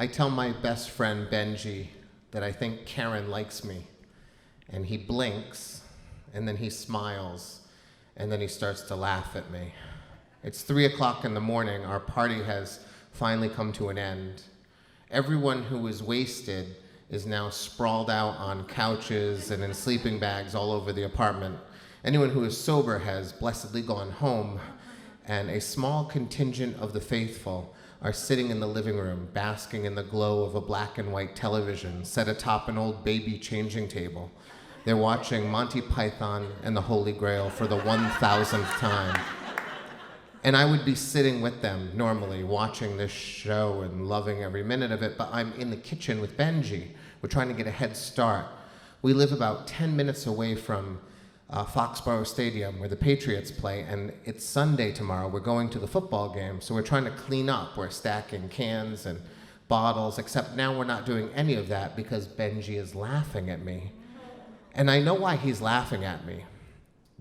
I tell my best friend Benji that I think Karen likes me. And he blinks, and then he smiles, and then he starts to laugh at me. It's 3 o'clock in the morning. Our party has finally come to an end. Everyone who was wasted is now sprawled out on couches and in sleeping bags all over the apartment. Anyone who is sober has blessedly gone home, and a small contingent of the faithful are sitting in the living room, basking in the glow of a black and white television set atop an old baby changing table. They're watching Monty Python and the Holy Grail for the 1,000th time. And I would be sitting with them normally, watching this show and loving every minute of it, but I'm in the kitchen with Benji. We're trying to get a head start. We live about 10 minutes away from Foxborough Stadium where the Patriots play, and it's Sunday tomorrow. We're going to the football game, so we're trying to clean up. We're stacking cans and bottles, except now we're not doing any of that because Benji is laughing at me. And I know why he's laughing at me.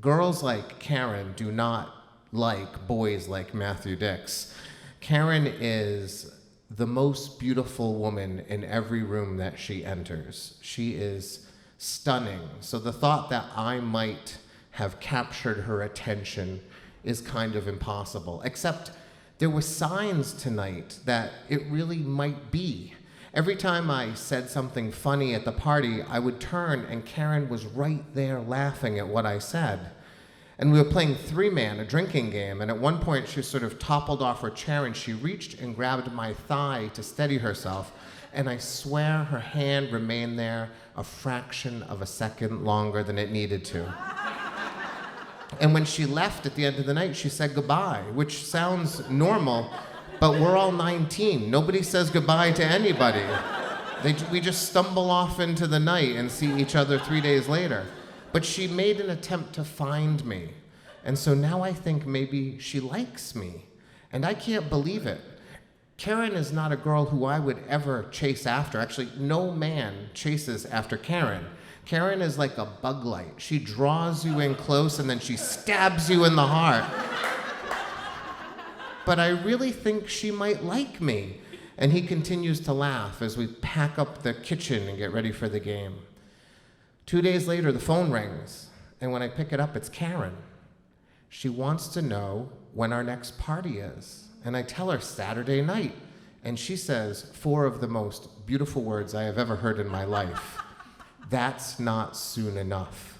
Girls like Karen do not like boys like Matthew Dix. Karen is the most beautiful woman in every room that she enters. She is stunning. So the thought that I might have captured her attention is kind of impossible, except there were signs tonight that it really might be. Every time I said something funny at the party, I would turn and Karen was right there laughing at what I said. And we were playing three-man, a drinking game, and at one point she sort of toppled off her chair and she reached and grabbed my thigh to steady herself, and I swear her hand remained there a fraction of a second longer than it needed to. And when she left at the end of the night, she said goodbye, which sounds normal, but we're all 19. Nobody says goodbye to anybody. We just stumble off into the night and see each other 3 days later. But she made an attempt to find me. And so now I think maybe she likes me. And I can't believe it. Karen is not a girl who I would ever chase after. Actually, no man chases after Karen. Karen is like a bug light. She draws you in close and then she stabs you in the heart. But I really think she might like me. And he continues to laugh as we pack up the kitchen and get ready for the game. 2 days later, the phone rings, and when I pick it up, it's Karen. She wants to know when our next party is. And I tell her Saturday night, and she says 4 of the most beautiful words I have ever heard in my life. That's not soon enough.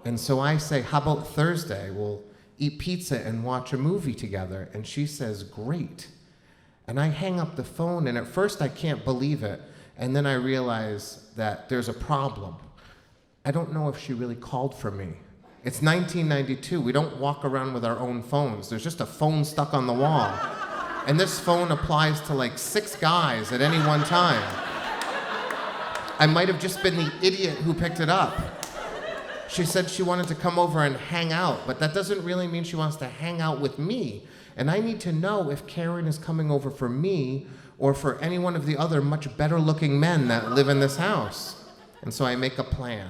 And so I say, how about Thursday? We'll eat pizza and watch a movie together. And she says, great. And I hang up the phone, and at first I can't believe it. And then I realize that there's a problem. I don't know if she really called for me. It's 1992. We don't walk around with our own phones. There's just a phone stuck on the wall. And this phone applies to like 6 guys at any one time. I might have just been the idiot who picked it up. She said she wanted to come over and hang out, but that doesn't really mean she wants to hang out with me. And I need to know if Karen is coming over for me or for any one of the other much better looking men that live in this house. And so I make a plan.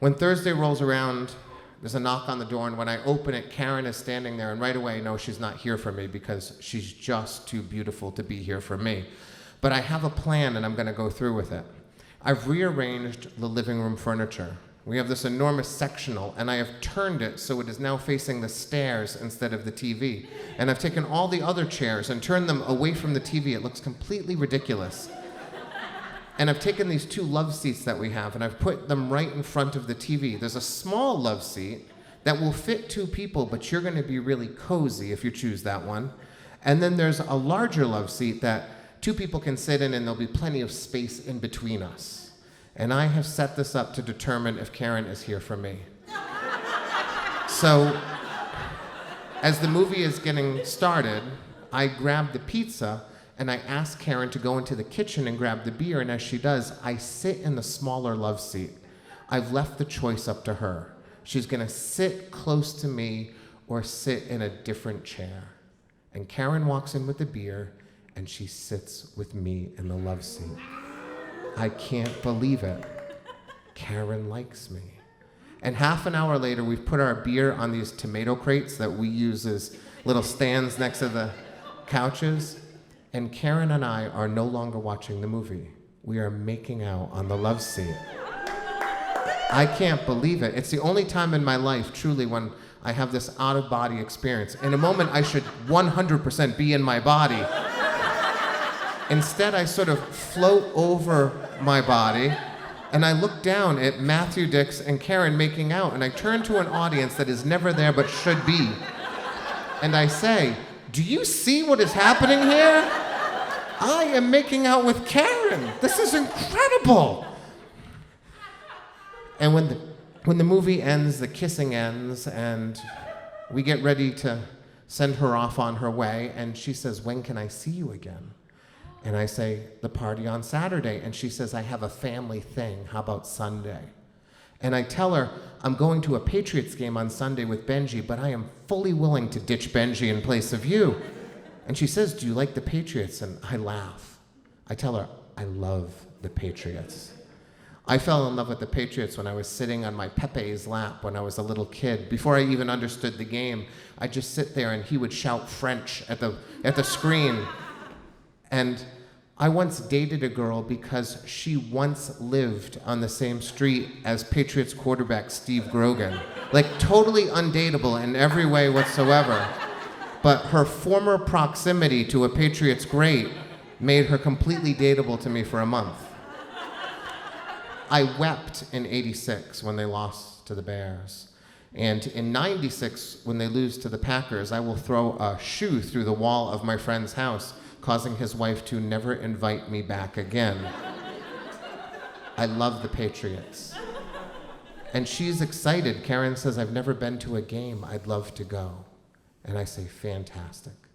When Thursday rolls around, there's a knock on the door, and when I open it, Karen is standing there, and right away I know she's not here for me because she's just too beautiful to be here for me. But I have a plan, and I'm gonna go through with it. I've rearranged the living room furniture. We have this enormous sectional, and I have turned it so it is now facing the stairs instead of the TV. And I've taken all the other chairs and turned them away from the TV. It looks completely ridiculous. And I've taken these 2 love seats that we have, and I've put them right in front of the TV. There's a small love seat that will fit 2 people, but you're gonna be really cozy if you choose that one. And then there's a larger love seat that 2 people can sit in, and there'll be plenty of space in between us. And I have set this up to determine if Karen is here for me. So, as the movie is getting started, I grab the pizza, and I ask Karen to go into the kitchen and grab the beer, and as she does, I sit in the smaller love seat. I've left the choice up to her. She's gonna sit close to me or sit in a different chair. And Karen walks in with the beer, and she sits with me in the love seat. I can't believe it. Karen likes me. And half an hour later, we've put our beer on these tomato crates that we use as little stands next to the couches. And Karen and I are no longer watching the movie. We are making out on the love seat. I can't believe it. It's the only time in my life, truly, when I have this out-of-body experience. In a moment, I should 100% be in my body. Instead, I sort of float over my body, and I look down at Matthew Dix and Karen making out, and I turn to an audience that is never there but should be. And I say, "Do you see what is happening here? I am making out with Karen. This is incredible." And when the movie ends, the kissing ends, and we get ready to send her off on her way, and she says, "When can I see you again?" And I say, "The party on Saturday." And she says, "I have a family thing. How about Sunday?" And I tell her, "I'm going to a Patriots game on Sunday with Benji, but I am fully willing to ditch Benji in place of you." And she says, "Do you like the Patriots?" And I laugh. I tell her, "I love the Patriots." I fell in love with the Patriots when I was sitting on my Pepe's lap when I was a little kid. Before I even understood the game, I'd just sit there and he would shout French at the screen. And I once dated a girl because she once lived on the same street as Patriots quarterback Steve Grogan. Like totally undateable in every way whatsoever. But her former proximity to a Patriots great made her completely dateable to me for a month. I wept in '86 when they lost to the Bears. And in '96, when they lose to the Packers, I will throw a shoe through the wall of my friend's house, causing his wife to never invite me back again. I love the Patriots. And she's excited. Karen says, "I've never been to a game. I'd love to go." And I say, "Fantastic."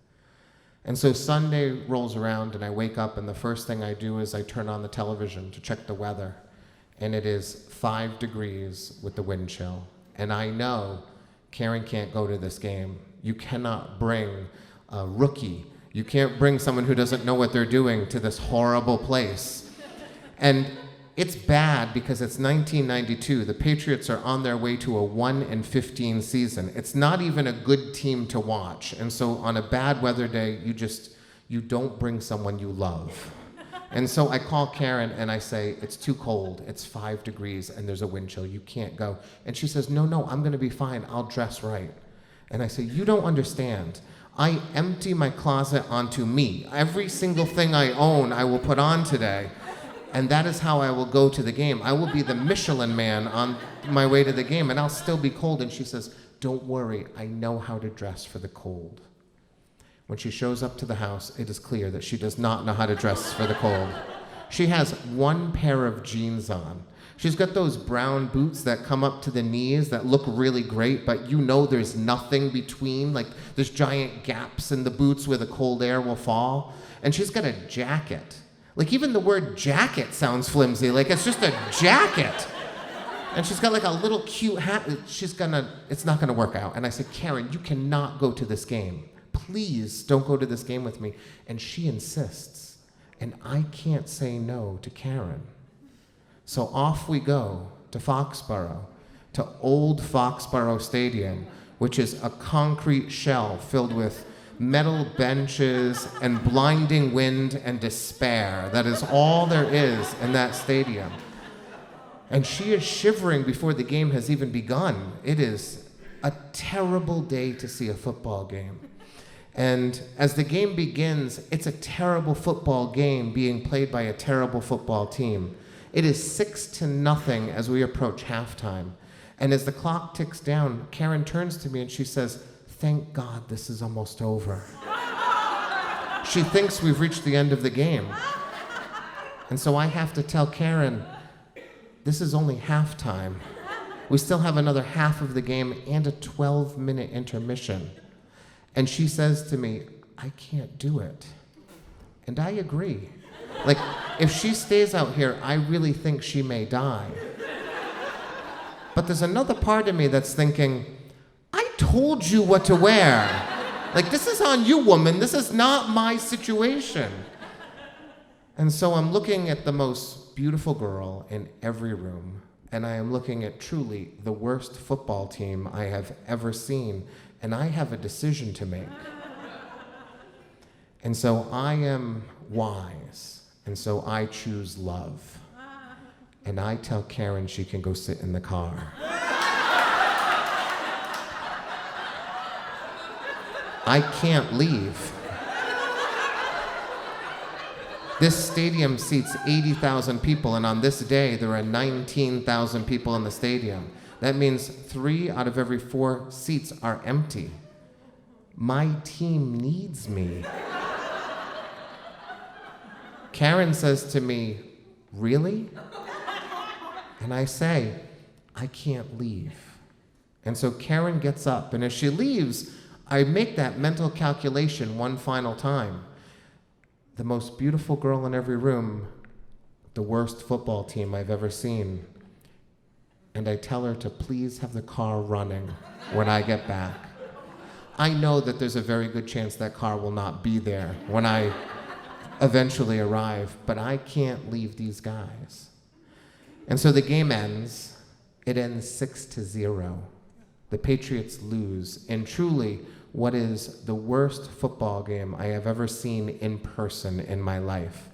And so Sunday rolls around and I wake up and the first thing I do is I turn on the television to check the weather. And it is 5 degrees with the wind chill. And I know Karen can't go to this game. You cannot bring a rookie. You can't bring someone who doesn't know what they're doing to this horrible place. And it's bad because it's 1992. The Patriots are on their way to a 1-15 season. It's not even a good team to watch. And so on a bad weather day, you don't bring someone you love. And so I call Karen and I say, "It's too cold. It's 5 degrees and there's a wind chill. You can't go." And she says, No, I'm going to be fine. I'll dress right." And I say, "You don't understand. I empty my closet onto me. Every single thing I own, I will put on today. And that is how I will go to the game. I will be the Michelin man on my way to the game and I'll still be cold." And she says, "Don't worry. I know how to dress for the cold." When she shows up to the house, it is clear that she does not know how to dress for the cold. She has one pair of jeans on. She's got those brown boots that come up to the knees that look really great, but you know there's nothing between, like there's giant gaps in the boots where the cold air will fall. And she's got a jacket. Like even the word jacket sounds flimsy, like it's just a jacket. And she's got like a little cute hat. It's not gonna work out. And I said, "Karen, you cannot go to this game. Please don't go to this game with me." And she insists. And I can't say no to Karen. So off we go to Foxborough, to Old Foxborough Stadium, which is a concrete shell filled with metal benches and blinding wind and despair. That is all there is in that stadium. And she is shivering before the game has even begun. It is a terrible day to see a football game. And as the game begins, it's a terrible football game being played by a terrible football team. It is 6-0 as we approach halftime. And as the clock ticks down, Karen turns to me and she says, "Thank God this is almost over." She thinks we've reached the end of the game. And so I have to tell Karen, this is only halftime. We still have another half of the game and a 12-minute intermission. And she says to me, "I can't do it." And I agree. Like, if she stays out here, I really think she may die. But there's another part of me that's thinking, I told you what to wear. Like, this is on you, woman. This is not my situation. And so I'm looking at the most beautiful girl in every room, and I am looking at truly the worst football team I have ever seen, and I have a decision to make. And so I am wise, and so I choose love. And I tell Karen she can go sit in the car. I can't leave. This stadium seats 80,000 people, and on this day, there are 19,000 people in the stadium. That means 3 out of every 4 seats are empty. My team needs me. Karen says to me, "Really?" And I say, "I can't leave." And so Karen gets up, and as she leaves, I make that mental calculation one final time. The most beautiful girl in every room, the worst football team I've ever seen. And I tell her to please have the car running when I get back. I know that there's a very good chance that car will not be there when I eventually arrive, but I can't leave these guys. And so the game ends. It ends 6-0. The Patriots lose, and truly, what is the worst football game I have ever seen in person in my life.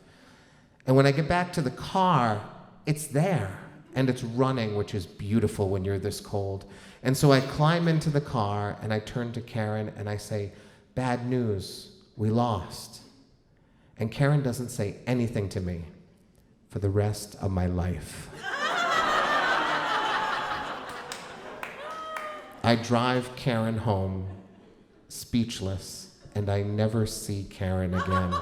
And when I get back to the car, it's there, and it's running, which is beautiful when you're this cold. And so I climb into the car, and I turn to Karen, and I say, "Bad news, we lost." And Karen doesn't say anything to me for the rest of my life. I drive Karen home, speechless, and I never see Karen again.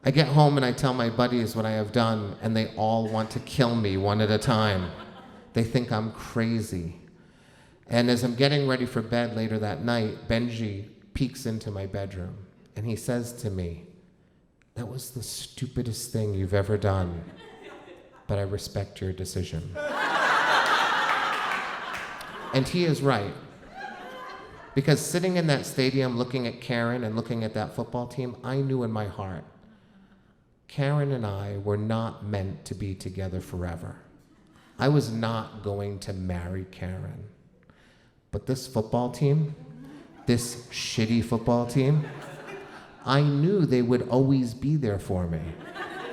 I get home and I tell my buddies what I have done, and they all want to kill me one at a time. They think I'm crazy. And as I'm getting ready for bed later that night, Benji peeks into my bedroom, and he says to me, "That was the stupidest thing you've ever done, but I respect your decision." And he is right. Because sitting in that stadium looking at Karen and looking at that football team, I knew in my heart, Karen and I were not meant to be together forever. I was not going to marry Karen. But this football team, this shitty football team, I knew they would always be there for me.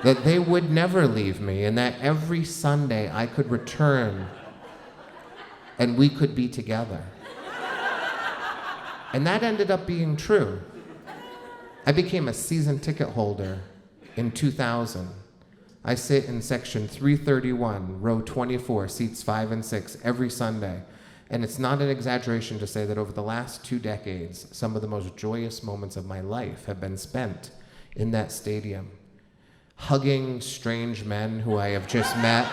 That they would never leave me, and that every Sunday I could return and we could be together. And that ended up being true. I became a season ticket holder in 2000. I sit in section 331, row 24, seats 5 and 6 every Sunday. And it's not an exaggeration to say that over the last 2 decades, some of the most joyous moments of my life have been spent in that stadium. Hugging strange men who I have just met,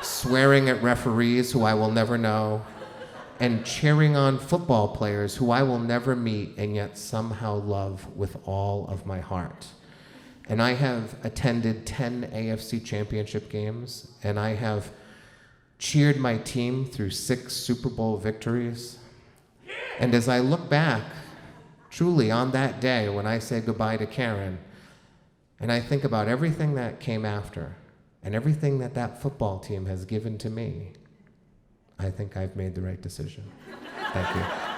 swearing at referees who I will never know, and cheering on football players who I will never meet and yet somehow love with all of my heart. And I have attended 10 AFC championship games, and I have cheered my team through 6 Super Bowl victories. And as I look back, truly on that day when I say goodbye to Karen, and I think about everything that came after, and everything that that football team has given to me, I think I've made the right decision. Thank you.